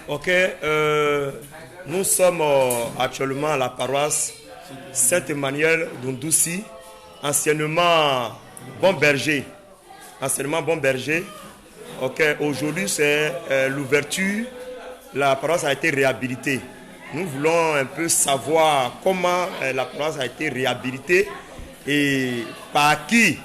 Ok, nous sommes actuellement à la paroisse Saint-Emmanuel d'Ondoussi, anciennement Bon Berger. Anciennement Bon Berger. Ok, aujourd'hui c'est l'ouverture. La paroisse a été réhabilitée. Nous voulons un peu savoir comment la paroisse a été réhabilitée et par qui.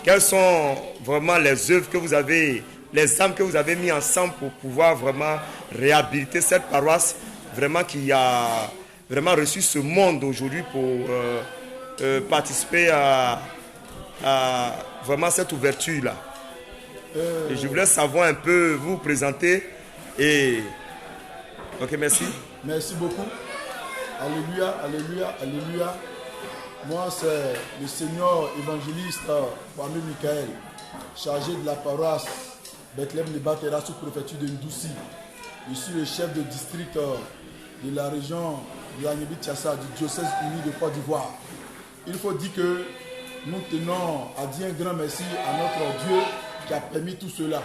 Quelles sont vraiment les œuvres que vous avez, les âmes que vous avez mis ensemble pour pouvoir vraiment réhabiliter cette paroisse vraiment qui a vraiment reçu ce monde aujourd'hui pour participer à vraiment cette ouverture-là. Et je voulais savoir un peu, vous présenter et... Ok, merci. Merci beaucoup. Alléluia, alléluia, alléluia. Moi, c'est le Seigneur évangéliste Kwame Michael, chargé de la paroisse Bethléem de Batera sous préfecture de Ndoussi. Je suis le chef de district de la région de Yanibi-Tiassa du diocèse uni de Côte d'Ivoire. Il faut dire que nous tenons à dire un grand merci à notre Dieu qui a permis tout cela.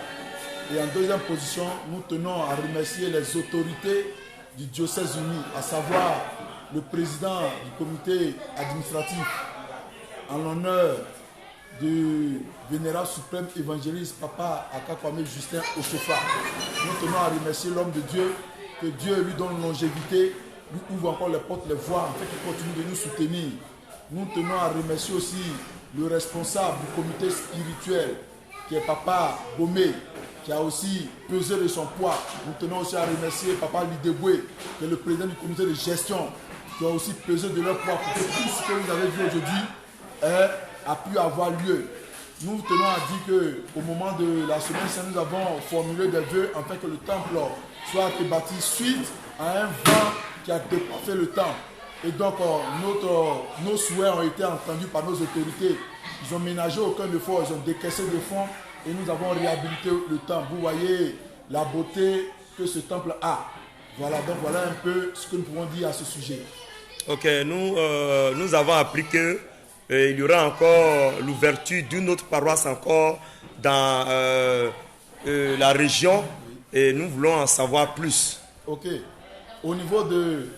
Et en deuxième position, nous tenons à remercier les autorités du diocèse uni, à savoir le président du comité administratif en l'honneur du vénérable suprême évangéliste Papa Akakwame Justin Osofa. Nous tenons à remercier l'homme de Dieu, que Dieu lui donne longévité, lui ouvre encore les portes, les voies, en fait qu'il continue de nous soutenir. Nous tenons à remercier aussi le responsable du comité spirituel, qui est Papa Gomé, qui a aussi pesé de son poids. Nous tenons aussi à remercier Papa Lideboué, qui est le président du comité de gestion, qui a aussi pesé de leur poids pour que tout ce que vous avez vu aujourd'hui a pu avoir lieu. Nous tenons à dire qu'au moment de la semaine sainte, nous avons formulé des vœux afin que le temple soit bâti suite à un vent qui a dépassé le temple. Et donc, nos souhaits ont été entendus par nos autorités. Ils ont ménagé aucun effort, ils ont décaissé des fonds et nous avons réhabilité le temple. Vous voyez la beauté que ce temple a. Voilà, donc voilà un peu ce que nous pouvons dire à ce sujet. Ok, nous avons appris que il y aura encore l'ouverture d'une autre paroisse encore dans la région et nous voulons en savoir plus. Ok, au niveau du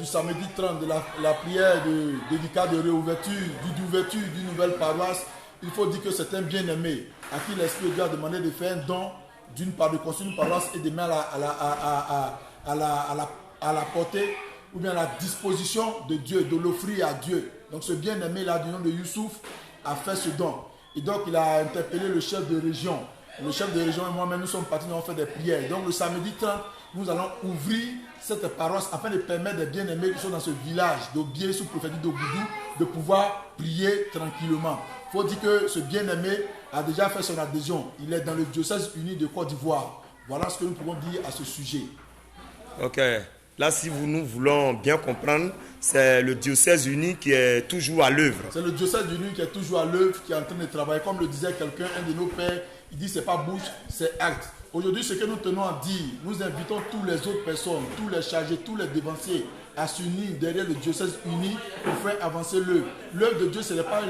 samedi 30 de la prière de dédicace de réouverture, d'ouverture d'une nouvelle paroisse, il faut dire que c'est un bien-aimé à qui l'Esprit de Dieu a demandé de faire un don d'une part de construire une paroisse et de mettre à la portée ou bien à la disposition de Dieu, de l'offrir à Dieu. Donc ce bien-aimé là du nom de Youssouf a fait ce don. Et donc il a interpellé le chef de région. Le chef de région et moi-même, nous sommes partis, nous avons fait des prières. Donc le samedi 30, nous allons ouvrir cette paroisse afin de permettre des bien-aimés qui sont dans ce village d'Obié, sous préfecture d'Ogoudou, de pouvoir prier tranquillement. Il faut dire que ce bien-aimé a déjà fait son adhésion. Il est dans le diocèse uni de Côte d'Ivoire. Voilà ce que nous pouvons dire à ce sujet. Ok. Là, si nous voulons bien comprendre, c'est le diocèse uni qui est toujours à l'œuvre. C'est le diocèse uni qui est toujours à l'œuvre, qui est en train de travailler. Comme le disait quelqu'un, un de nos pères, il dit c'est pas bouche, c'est acte. Aujourd'hui, ce que nous tenons à dire, nous invitons toutes les autres personnes, tous les chargés, tous les dévanciers à s'unir derrière le diocèse uni pour faire avancer l'œuvre. L'œuvre de Dieu, ce n'est pas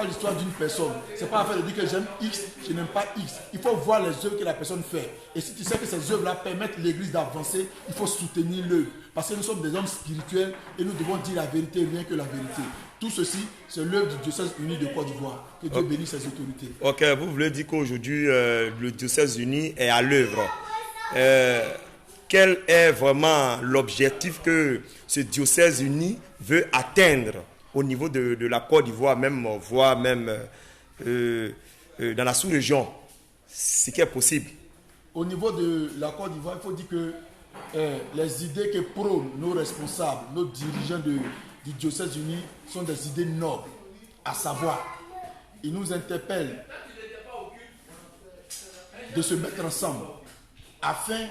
l'histoire d'une personne. Ce n'est pas affaire de dire que j'aime X, je n'aime pas X. Il faut voir les œuvres que la personne fait. Et si tu sais que ces œuvres-là permettent l'église d'avancer, il faut soutenir l'œuvre. Parce que nous sommes des hommes spirituels et nous devons dire la vérité, rien que la vérité. Tout ceci, c'est l'œuvre du diocèse uni de Côte d'Ivoire. Que Dieu bénisse ses autorités. Ok, vous voulez dire qu'aujourd'hui, le diocèse uni est à l'œuvre. Quel est vraiment l'objectif que ce diocèse uni veut atteindre au niveau de la Côte d'Ivoire, même, voire même dans la sous-région, ce qui est possible? Au niveau de la Côte d'Ivoire, il faut dire que les idées que prônent nos responsables, nos dirigeants du diocèse uni sont des idées nobles, à savoir, ils nous interpellent de se mettre ensemble afin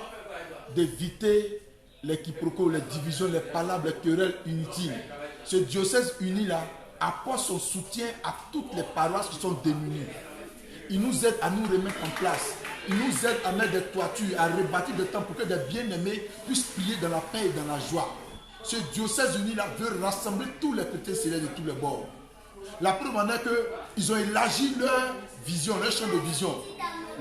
d'éviter les quiproquos, les divisions, les palabres, les querelles inutiles. Ce diocèse uni-là apporte son soutien à toutes les paroisses qui sont démunies. Il nous aide à nous remettre en place. Il nous aide à mettre des toitures, à rebâtir des temps pour que des bien-aimés puissent prier dans la paix et dans la joie. Ce diocèse uni-là veut rassembler tous les chrétiens célestes de tous les bords. La preuve en est qu'ils ont élargi leur vision, leur champ de vision.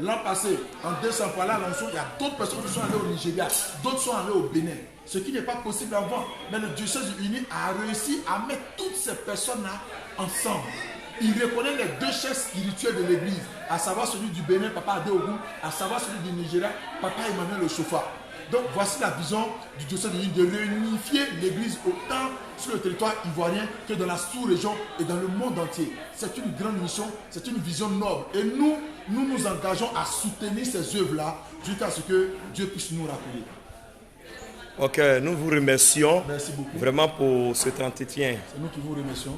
l'an passé, en 200 par là, il y a d'autres personnes qui sont allées au Nigeria, d'autres sont allées au Bénin. Ce qui n'est pas possible avant. Mais le diocèse uni a réussi à mettre toutes ces personnes-là ensemble. Il reconnaît les deux chefs spirituels de l'église, à savoir celui du Bénin, Papa Adéogu, à savoir celui du Nigeria, Papa Emmanuel Ochofa. Donc voici la vision du diocèse de réunifier l'église autant sur le territoire ivoirien que dans la sous-région et dans le monde entier. C'est une grande mission, c'est une vision noble. Et nous nous engageons à soutenir ces œuvres-là jusqu'à ce que Dieu puisse nous rappeler. Ok, nous vous remercions Merci beaucoup. vraiment pour cet entretien. C'est nous qui vous remercions.